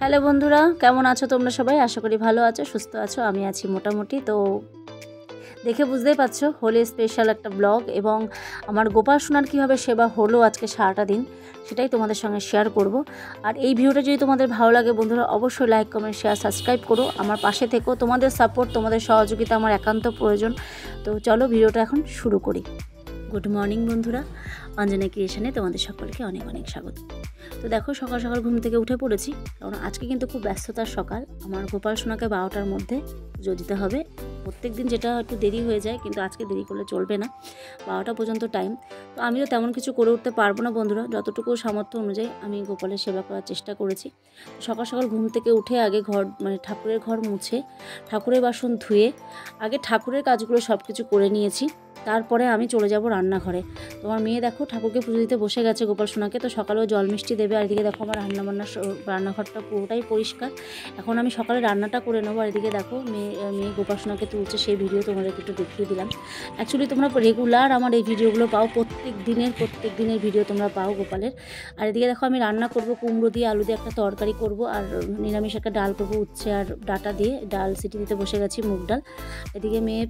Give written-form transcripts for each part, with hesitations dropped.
Hello বন্ধুরা, কেমন আছো তোমরা সবাই? আশা করি ভালো আছো, সুস্থ আছো। আমি আছি মোটামুটি। তো দেখে বুঝতেই পারছো হোলি স্পেশাল একটা ব্লগ, এবং আমার গোপাল সোনার কীভাবে সেবা হলো আজকে সারাটা দিন সেটাই তোমাদের সঙ্গে শেয়ার করব। আর এই ভিডিওটা যদি তোমাদের ভালো লাগে বন্ধুরা, অবশ্যই লাইক, কমেন্ট, শেয়ার, সাবস্ক্রাইব করো। আমার পাশে থেকো, তোমাদের সাপোর্ট, তোমাদের সহযোগিতা আমার একান্ত প্রয়োজন। তো চলো ভিডিওটা এখন শুরু করি। গুড মর্নিং বন্ধুরা, অঞ্জনা ক্রিয়েশনে তোমাদের সকলকে অনেক অনেক স্বাগত। তো দেখো, সকাল সকাল ঘুম থেকে উঠে পড়েছি, কারণ আজকে কিন্তু খুব ব্যস্ততার সকাল। আমার গোপাল সোনাকে 12টার মধ্যে পুজো দিতে হবে। প্রত্যেক দিন যেটা একটু দেরি হয়ে যায়, কিন্তু আজকে দেরি করলে চলবে না, 12টা পর্যন্ত টাইম। তো আমিও তেমন কিছু করে উঠতে পারবো না বন্ধুরা, যতটুকু সামর্থ্য অনুযায়ী আমি গোপালের সেবা করার চেষ্টা করেছি। সকাল সকাল ঘুম থেকে উঠে আগে ঘর ঠাকুরের ঘর মুছে, ঠাকুরের বাসন ধুয়ে আগে ঠাকুরের কাজগুলো সব কিছু করে নিয়েছি। তারপরে আমি চলে যাব রান্নাঘরে। তোমার মেয়ে দেখো ঠাকুরকে পুজো দিতে বসে গেছে গোপাল সোনাকে। তো সকালেও জল মিষ্টি দেবে। আর এদিকে দেখো আমার রান্নাঘরটা পুরোটাই পরিষ্কার। এখন আমি সকালে রান্নাটা করে নেবো। আর এদিকে দেখো মেয়ে গোপাল সোনাকে তুলছে, সেই ভিডিও তোমাদেরকে একটু দেখিয়ে দিলাম। অ্যাকচুয়ালি তোমরা রেগুলার আমার এই ভিডিওগুলো পাও, প্রত্যেক দিনের ভিডিও তোমরা পাও গোপালের। আর এদিকে দেখো আমি রান্না করব কুমড়ো দিয়ে আলু দিয়ে একটা তরকারি করব, আর নিরামিষ একটা ডাল করবো, উচ্ছে আর ডাটা দিয়ে। ডাল সিটি দিতে বসে গেছি, মুগ ডাল। এদিকে মেয়ে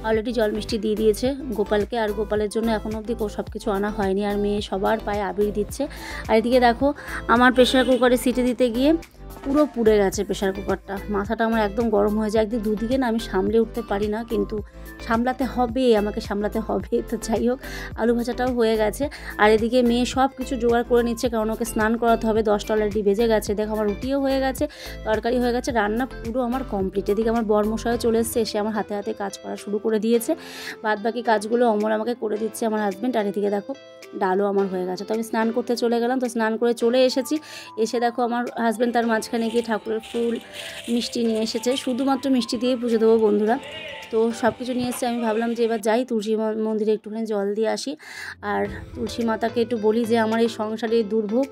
অলরেডি জল মিষ্টি দিয়ে দিয়েছে গোপালকে, আর গোপালের জন্য এখনও অবধি সব কিছু আনা হয়নি। আর মেয়ে সবার পায়ে আবির দিচ্ছে। আর এদিকে দেখো আমার প্রেশার কুকারে সিটি দিতে গিয়ে পুরো পুড়ে গেছে প্রেশার কুকারটা। মাথাটা আমার একদম গরম হয়ে যায়। একদিন দুদিকে না আমি সামলে উঠতে পারি না, কিন্তু আমাকে সামলাতে হবে। তো যাই হোক, আলু ভাজাটাও হয়ে গেছে। আর এদিকে মেয়ে সব কিছু জোগাড় করে নিচ্ছে, কারণ ওকে স্নান করাতে হবে। 10টা অলরেডি বেজে গেছে। দেখো আমার রুটিও হয়ে গেছে, তরকারি হয়ে গেছে, রান্না পুরো আমার কমপ্লিট। এদিকে আমার বরমশাইও চলে এসেছে, এসে আমার হাতে হাতে কাজ করা শুরু করে দিয়েছে। বাদ বাকি কাজগুলো অমর আমাকে করে দিচ্ছে, আমার হাজব্যান্ড। আর এদিকে দেখো ডালও আমার হয়ে গেছে। তো আমি স্নান করতে চলে গেলাম। তো স্নান করে চলে এসেছি। এসে দেখো আমার হাজব্যান্ড তার মাঝখানে গিয়ে ঠাকুরের ফুল মিষ্টি নিয়ে এসেছে। শুধুমাত্র মিষ্টি দিয়ে পুজো দেবো বন্ধুরা। তো সব কিছু নিয়ে এসেছে। আমি ভাবলাম যে এবার যাই তুলসী মন্দিরে একটুখানি জল দিয়ে আসি, আর তুলসী মাতাকে একটু বলি যে আমার এই সংসারের দুর্ভোগ,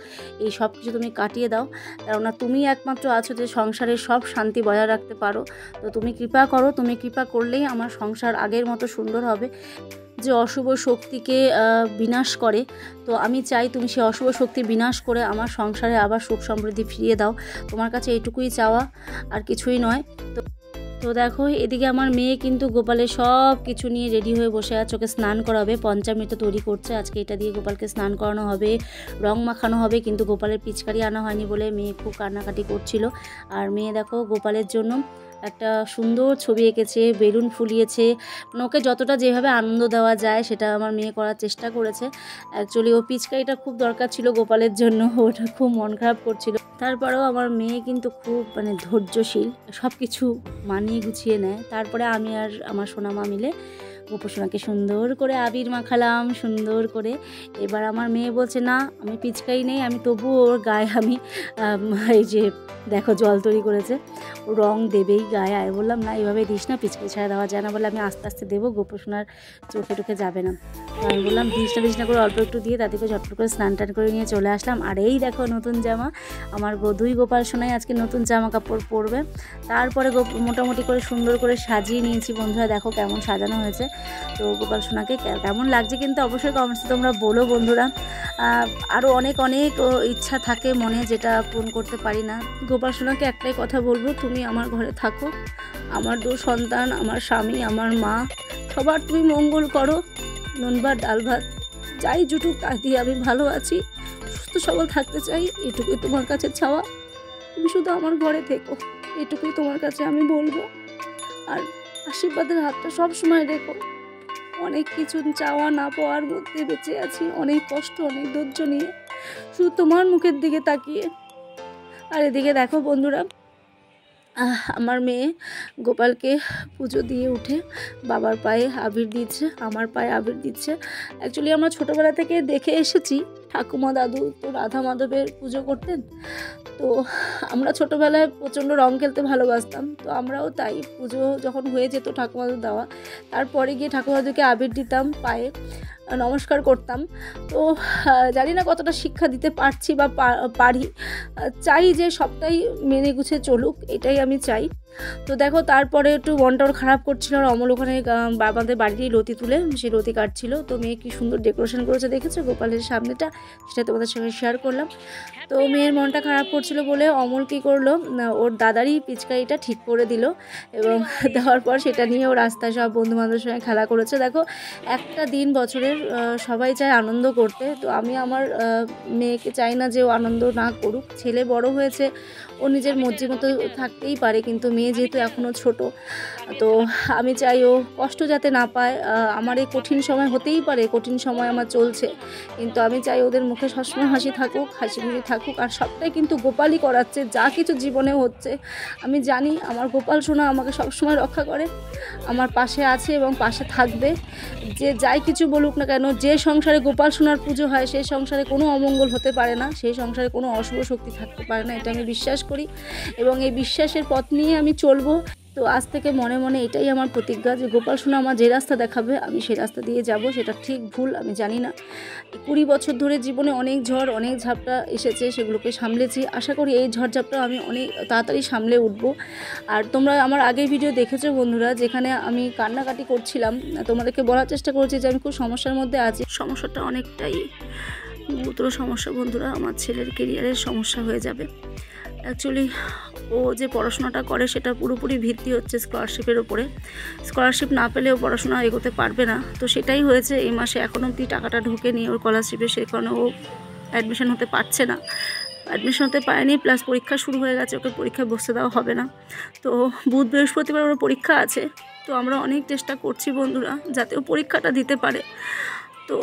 এই সব কিছু তুমি কাটিয়ে দাও, কেননা তুমি একমাত্র আছো যে সংসারের সব শান্তি বজায় রাখতে পারো। তো তুমি কৃপা করো, তুমি কৃপা করলেই আমার সংসার আগের মতো সুন্দর হবে। যে অশুভ শক্তিকে বিনাশ করে, তো আমি চাই তুমি সেই অশুভ শক্তি বিনাশ করে আমার সংসারে আবার সুখ সমৃদ্ধি ফিরিয়ে দাও। তোমার কাছে এইটুকুই চাওয়া, আর কিছুই নয়। তো দেখো এদিকে আমার মেয়ে কিন্তু গোপালের সব কিছু নিয়ে রেডি হয়ে বসে আছে। ওকে স্নান করাবে, পঞ্চামৃত তৈরি করছে। আজকে এটা দিয়ে গোপালকে স্নান করানো হবে, রং মাখানো হবে। কিন্তু গোপালের পিচকারি আনা হয়নি বলে মেয়ে খুব কান্নাকাটি করছিল। আর মেয়ে দেখো গোপালের জন্য একটা সুন্দর ছবি এঁকেছে, বেলুন ফুলিয়েছে। ওকে যতটা যেভাবে আনন্দ দেওয়া যায় সেটা আমার মেয়ে করার চেষ্টা করেছে। অ্যাকচুয়ালি ও পিচকারিটা খুব দরকার ছিল গোপালের জন্য, ওটা খুব মন খারাপ করছিল। তারপরেও আমার মেয়ে কিন্তু খুব ধৈর্যশীল, সব কিছু মানিয়ে গুছিয়ে নেয়। তারপরে আমি আর আমার সোনামা মিলে গোপাল সোনাকে সুন্দর করে আবির মাখালাম, সুন্দর করে। এবার আমার মেয়ে বলছে না আমি পিচকারি নেই, আমি তবুও ওর গায়ে আমি এই যে দেখো জল তৈরি করেছে, ও রং দেবেই গায়ে। আমি বললাম না এইভাবে দিস না, পিচকারি ছাড়া দেওয়া যায় না। বলে আমি আস্তে আস্তে দেবো, গোপাল সোনার চোখে টোখে যাবে না। আমি বললাম দিস না করে অল্প একটু দিয়ে তাদেরকে ঝটপট করে স্নান টান করে নিয়ে চলে আসলাম। আর এই দেখো নতুন জামা, আমার দুই গোপাল সোনাই আজকে নতুন জামা কাপড় পরবে। তারপরে মোটামুটি করে সুন্দর করে সাজিয়ে নিয়েছি বন্ধুরা। দেখো কেমন সাজানো হয়েছে। তো গোপাল সোনাকে কেমন লাগছে কিন্তু অবশ্যই কমেন্টসে তোমরা বলো বন্ধুরা। আরও অনেক ইচ্ছা থাকে মনে, যেটা পূরণ করতে পারি না। গোপাল সোনাকে একটাই কথা বলবো, তুমি আমার ঘরে থাকো, আমার 2 সন্তান, আমার স্বামী, আমার মা, সবার তুমি মঙ্গল করো। নুন ভাত ডাল ভাত যাই জুটুক তা দিয়ে আমি ভালো আছি, সুস্থ সবল থাকতে চাই। এটুকুই তোমার কাছে চাওয়া, তুমি শুধু আমার ঘরে থেকো, এটুকুই তোমার কাছে আমি বলবো। আর আশীর্বাদের হাতটা সব সময় রেখো। অনেক কিছু চাওয়া না পাওয়ার মধ্যে বেঁচে আছি, অনেক কষ্ট, অনেক ধৈর্য নিয়ে, শুধু তোমার মুখের দিকে তাকিয়ে। আর এদিকে দেখো বন্ধুরা, আমার মেয়ে গোপালকে পুজো দিয়ে উঠে বাবার পায়ে আবির দিচ্ছে, আমার পায়ে আবির দিচ্ছে। অ্যাকচুয়ালি আমরা ছোটোবেলা থেকে দেখে এসেছি ঠাকুমা দাদু তো রাধা মাধবের পুজো করতেন। তো আমরা ছোটোবেলায় প্রচণ্ড রং খেলতে ভালোবাসতাম। তো আমরাও তাই পুজো যখন হয়ে যেত ঠাকুমা দাদু দেওয়া, তারপরে গিয়ে ঠাকুমা দাদুকে আবির দিতাম, পায়ে নমস্কার করতাম। তো জানি না কতটা শিক্ষা দিতে পারছি বা পারি। চাই যে সবটাই মেনে গুছিয়ে চলুক, এটাই আমি চাই। তো দেখো তারপরে একটু মনটা ওর খারাপ করছিল, আর অমল ওখানে আমাদের বাড়িরই লতি তুলে সেই লতি কাটছিল। তো মেয়ে কি সুন্দর ডেকোরেশন করেছে দেখেছো গোপালের সামনেটা, সেটা তোমাদের সঙ্গে শেয়ার করলাম। তো মেয়ের মনটা খারাপ করছিল বলে অমল কী করলো, ওর দাদারই পিচকারিটা ঠিক করে দিল, এবং দেওয়ার পর সেটা নিয়ে ও রাস্তায় সব বন্ধুবান্ধবের সঙ্গে খেলা করেছে। দেখো একটা দিন বছরের সবাই চায় আনন্দ করতে, তো আমি আমার মেয়েকে চাই না যে ও আনন্দ না করুক। ছেলে বড় হয়েছে, ও নিজের মর্জি মতো থাকতেই পারে, কিন্তু মেয়ে যেহেতু এখনও ছোট, তো আমি চাই ও কষ্ট যাতে না পায়। আমার এই কঠিন সময় হতেই পারে, কঠিন সময় আমার চলছে, কিন্তু আমি চাই ওদের মুখে সবসময় হাসি থাকুক, হাসি খুশি থাকুক। আর সবটাই কিন্তু গোপালই করাচ্ছে, যা কিছু জীবনে হচ্ছে আমি জানি আমার গোপাল সোনা আমাকে সবসময় রক্ষা করে, আমার পাশে আছে এবং পাশে থাকবে। যে যাই কিছু বলুক না কেন, যে সংসারে গোপাল সোনার পুজো হয় সেই সংসারে কোনো অমঙ্গল হতে পারে না, সেই সংসারে কোনো অশুভ শক্তি থাকতে পারে না, এটা আমি বিশ্বাস করি এবং এই বিশ্বাসের পথ নিয়ে আমি চলবো। তো আজ থেকে মনে মনে এটাই আমার প্রতিজ্ঞা যে গোপাল সোনা আমার যে রাস্তা দেখাবে আমি সেই রাস্তা দিয়ে যাব। সেটা ঠিক ভুল আমি জানি না। 20 বছর ধরে জীবনে অনেক ঝড় অনেক ঝাপটা এসেছে, সেগুলোকে সামলেছি। আশা করি এই ঝড়ঝাপটা আমি অনেক তাড়াতাড়ি সামলে উঠবো। আর তোমরা আমার আগের ভিডিও দেখেছো বন্ধুরা, যেখানে আমি কান্নাকাটি করছিলাম, তোমাদেরকে বলার চেষ্টা করছি যে আমি খুব সমস্যার মধ্যে আছি। সমস্যাটা অনেকটাই গুরুতর সমস্যা বন্ধুরা, আমার ছেলের কেরিয়ারের সমস্যা হয়ে যাবে। অ্যাকচুয়ালি ও যে পড়াশোনাটা করে সেটা পুরোপুরি ভিত্তি হচ্ছে স্কলারশিপের ওপরে। স্কলারশিপ না পেলেও পড়াশোনা এগোতে পারবে না, তো সেটাই হয়েছে। এই মাসে এখনও অবধি টাকাটা ঢোকেনি ওর স্কলারশিপে, সেই কারণে ও অ্যাডমিশন হতে পারছে না, অ্যাডমিশন হতে পারেনি। প্লাস পরীক্ষা শুরু হয়ে গেছে, ওকে পরীক্ষায় বসতে দেওয়া হবে না। তো বুধ বৃহস্পতিবার ওর পরীক্ষা আছে, তো আমরা অনেক চেষ্টা করছি বন্ধুরা যাতে ও পরীক্ষাটা দিতে পারে। তো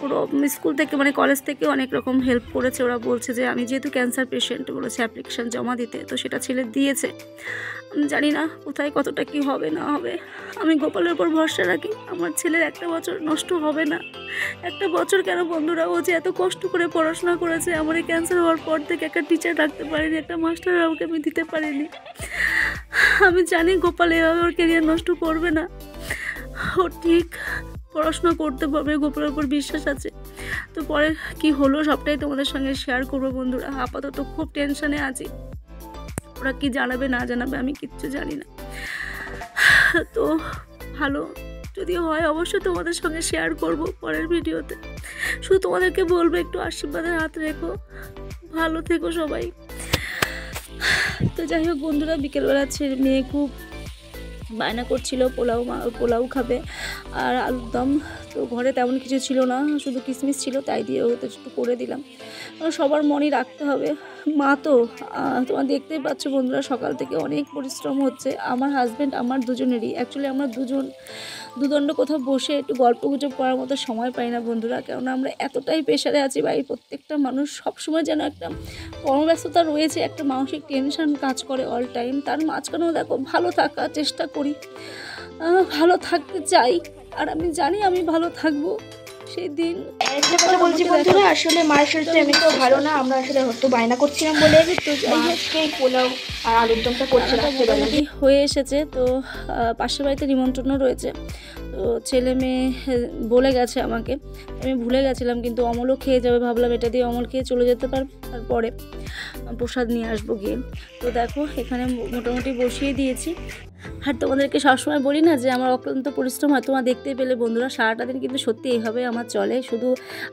পুরো স্কুল থেকে মানে কলেজ থেকে অনেক রকম হেল্প করেছে। ওরা বলছে যে আমি যেহেতু ক্যান্সার পেশেন্ট বলেছে অ্যাপ্লিকেশান জমা দিতে, তো সেটা ছেলে দিয়েছে। আমি জানি না কোথায় কতটা কি হবে না হবে। আমি গোপালের উপর ভরসা রাখি, আমার ছেলের একটা বছর নষ্ট হবে না। একটা বছর কেন বন্ধুরা, ও যে এত কষ্ট করে পড়াশোনা করেছে, আমার এই ক্যান্সার হওয়ার পর থেকে একটা টিচার রাখতে পারিনি, একটা মাস্টার ওকে আমি দিতে পারিনি। আমি জানি গোপাল এভাবে ওর ক্যারিয়ার নষ্ট করবে না, ও ঠিক পড়াশোনা করতে পারবে, গোপালের উপর বিশ্বাস আছে। তো পরে কি হলো সবটাই তোমাদের সঙ্গে শেয়ার করবো বন্ধুরা। আপাতত খুব টেনশনে আছি, ওরা কি জানাবে না জানাবে আমি কিচ্ছু জানি না। তো ভালো যদি হয় অবশ্যই তোমাদের সঙ্গে শেয়ার করব পরের ভিডিওতে। শুধু তোমাদেরকে বলবো একটু আশীর্বাদের হাত রেখো, ভালো থেকো সবাই। তো যাই হোক বন্ধুরা, বিকেলবেলা মেয়ে খুব বায়না করছিল পোলাও খাবে আর আলুর দম। তো ঘরে তেমন কিছু ছিল না, শুধু কিশমিশ ছিল, তাই দিয়ে ওতে একটু করে দিলাম। সবার মনে রাখতে হবে, মা তো তোমার দেখতেই পাচ্ছ বন্ধুরা, সকাল থেকে অনেক পরিশ্রম হচ্ছে আমার হাজব্যান্ড আমার দুজনেরই। অ্যাকচুয়ালি আমরা দুদণ্ড কোথাও বসে একটু গল্প গুজব করার মতো সময় পাই না বন্ধুরা, কেননা আমরা এতটাই প্রেশারে আছি। বাড়ির প্রত্যেকটা মানুষ সবসময় যেন একটা কর্মব্যস্ততা রয়েছে, একটা মানসিক টেনশন কাজ করে অল টাইম। তার মাঝখানেও দেখো ভালো থাকার চেষ্টা করি, ভালো থাকতে চাই, আর আমি জানি আমি ভালো থাকবো সেই দিন। একটা কথা বলছি বন্ধুরা, আসলে মায়ের শরীরটা এমনিতেও ভালো না, আমরা আসলে হয়তো বায়না করছিলাম বলে তো পোলাও আর আলুর দমটা করছিলাম। হয়ে এসেছে, তো পাশের বাড়িতে নিমন্ত্রণও রয়েছে। তো ছেলে মেয়ে বলে গেছে আমাকে, আমি ভুলে গেছিলাম, কিন্তু অমলও খেয়ে যাবে ভাবলাম এটা দিয়ে অমল খেয়ে চলে যেতে পারবে, তারপরে প্রসাদ নিয়ে আসবো গিয়ে। তো দেখো এখানে মোটামুটি বসিয়ে দিয়েছি। আর তোমাদেরকে সবসময় বলি না যে আমার অক্লান্ত পরিশ্রম হয়, তোমরা দেখতেই পেলে বন্ধুরা, সারাটা দিন কিন্তু সত্যি এইভাবে আমার চলে। শুধু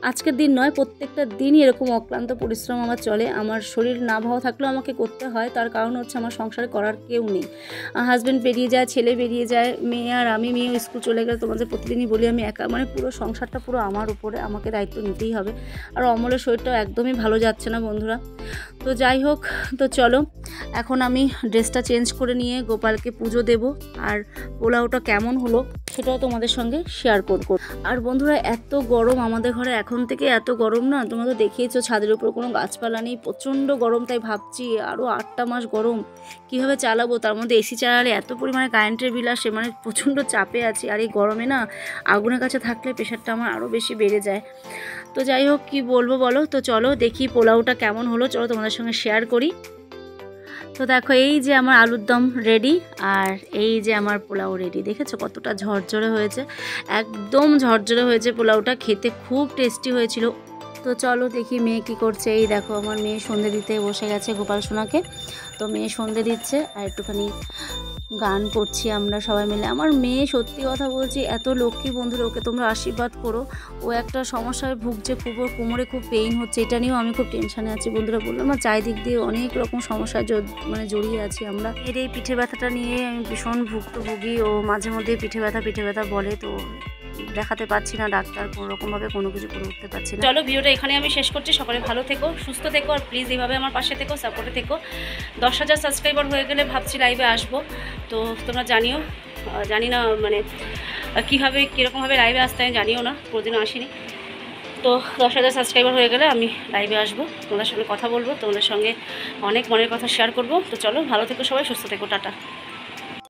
আজকের দিন নয়, প্রত্যেকটা দিনই এরকম অক্লান্ত পরিশ্রম আমার চলে। আমার শরীর না ভালো থাকলেও আমাকে করতে হয়, তার কারণ হচ্ছে আমার সংসারে করার কেউ নেই। হাজব্যান্ড বেরিয়ে যায়, ছেলে বেরিয়ে যায়, মেয়ে আর আমি, মেয়েও স্কুল চলে গেলে তোমাদের প্রতিদিনই বলি আমি একা, মানে পুরো সংসারটা পুরো আমার উপরে, আমাকে দায়িত্ব নিতেই হবে। আর অমলের শরীরটাও একদমই ভালো যাচ্ছে না বন্ধুরা। তো যাই হোক, তো চলো এখন আমি ড্রেসটা চেঞ্জ করে নিয়ে গোপালকে পুজো দেব, আর পোলাওটা কেমন হলো সেটাও তোমাদের সঙ্গে শেয়ার করব। আর বন্ধুরা এত গরম আমাদের ঘরে, এখন থেকে এত গরম না, তোমরা তো দেখিয়েছো ছাদের উপর কোনো গাছপালা নেই, প্রচণ্ড গরম। তাই ভাবছি আরও 8টা মাস গরম কীভাবে চালাবো, তার মধ্যে এসি চালালে এত পরিমাণে কারেন্টের বিল আসে, মানে প্রচণ্ড চাপে আছি। আর এই গরমে না আগুনের কাছে থাকলে প্রেশারটা আমার আরও বেশি বেড়ে যায়। তো যাই হোক কী বলবো বলো, তো চলো দেখি পোলাওটা কেমন হলো, চলো তোমাদের সঙ্গে শেয়ার করি। তো দেখো এই যে আমার আলুর দম রেডি, আর এই যে আমার পোলাও রেডি। দেখেছো কতটা ঝরঝরে হয়েছে, একদম ঝরঝরে হয়েছে পোলাওটা, খেতে খুব টেস্টি হয়েছিল। তো চলো দেখি মেয়ে কি করছে। এই দেখো আমার মেয়ে সন্ধে দিতে বসে গেছে গোপাল সোনাকে। তো মেয়ে সন্ধে দিচ্ছে আর একটুখানি গান করছি আমরা সবাই মিলে। আমার মেয়ে সত্যি কথা বলছি এত লক্ষ্মী বন্ধুরা, ওকে তোমরা আশীর্বাদ করো। ও একটা সমস্যায় ভুগছে, খুব ওর কোমরে খুব পেইন হচ্ছে, এটা নিয়েও আমি খুব টেনশানে আছি বন্ধুরা। বললাম না চারিদিক দিয়ে অনেক রকম সমস্যায় মানে জড়িয়ে আছি আমরা। এর এই পিঠে ব্যথাটা নিয়ে আমি ভীষণ ভুক্তভোগী। ও মাঝে মধ্যে পিঠে ব্যথা বলে, তো দেখাতে পাচ্ছি না ডাক্তার, কোনো রকমভাবে কোনো কিছু করে উঠতে পারছি না। চলো ভিডিওটা এখানে আমি শেষ করছি। সকলে ভালো থেকো, সুস্থ থেকো, আর প্লিজ এইভাবে আমার পাশে থেকো, সাপোর্টে থেকো। 10,000 সাবস্ক্রাইবার হয়ে গেলে ভাবছি লাইভে আসবো। তো তোমরা জানিও, জানি না মানে কীভাবে কীরকমভাবে লাইভে আসতে আমি জানিও না, কোনোদিনও আসিনি। তো 10,000 সাবস্ক্রাইবার হয়ে গেলে আমি লাইভে আসবো, তোমাদের সঙ্গে কথা বলবো, তোমাদের সঙ্গে অনেক মনের কথা শেয়ার করবো। তো চলো ভালো থেকো সবাই, সুস্থ থেকো, টাটা।